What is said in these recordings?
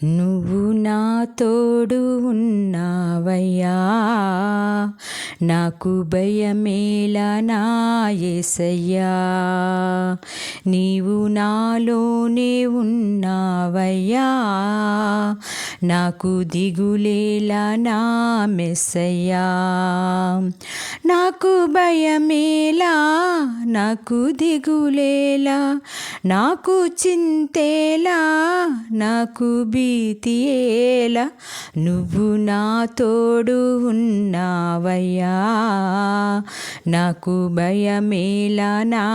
నువ్వు నా తోడు ఉన్నావయ్యా, నాకు భయమేలా నా యేసయ్యా. నీవు నాలోనే ఉన్నావయ్యా, నాకు దిగులేలా నా మెస్సయ్యా. నాకు భయమేలా, నాకు దిగులేలా, నాకు చింతేలా, నాకు భీతియేలా, నువ్వు నా తోడు ఉన్నావయ్యా, నాకు భయమేలా నా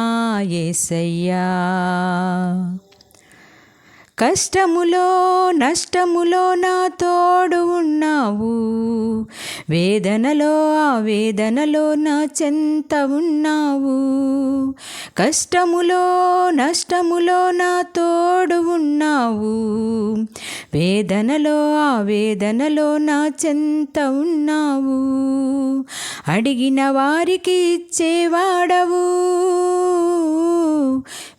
యేసయ్యా. కష్టములో నష్టములో నా తోడు ఉన్నావు, వేదనలో ఆవేదనలో నా చెంత ఉన్నావు. కష్టములో నష్టములో నా తోడు ఉన్నావు, వేదనలో ఆవేదనలో నా చెంత ఉన్నావు. అడిగిన వారికి ఇచ్చేవాడవు,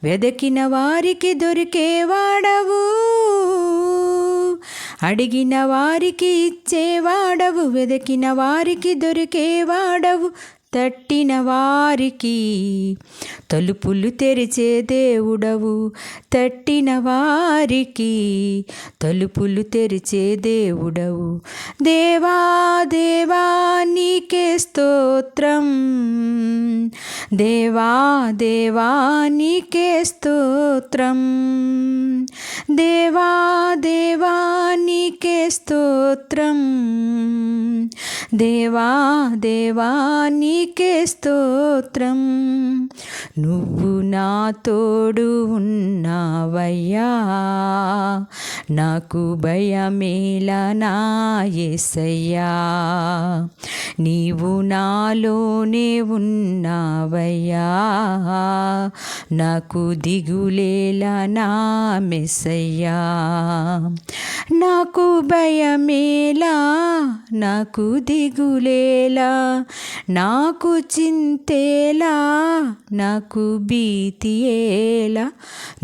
వెదకిన వారికి దొరికేవాడవు. అడిగిన వారికి ఇచ్చేవాడవు, వెదకిన వారికి దొరికేవాడవు. తట్టిన వారికి తలుపులు తెరిచే దేవుడవు, తట్టిన వారికి తలుపులు తెరిచే దేవుడవు. దేవా దేవా నీకే స్తోత్రం, దేవా దేవా నీకే స్తోత్రం, దేవా దేవా నీకే స్తోత్రం, దేవా దేవా నీకే స్తోత్రం. నువ్వు నా తోడు ఉన్నావయ్యా, నాకు భయమేలా నా యేసయ్యా. నీవు నాలోనే ఉన్నావయ్యా, నాకు దిగులేలా నా మెస్సయ్యా. నాకు భయమేలా, నాకు దిగులేలా, నాకు చింతేలా, నాకు భీతియేలా,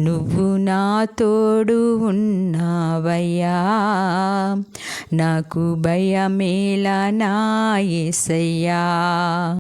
నువ్వు నా తోడు ఉన్నావయ్యా, నాకు భయమేలా నా యేసయ్యా.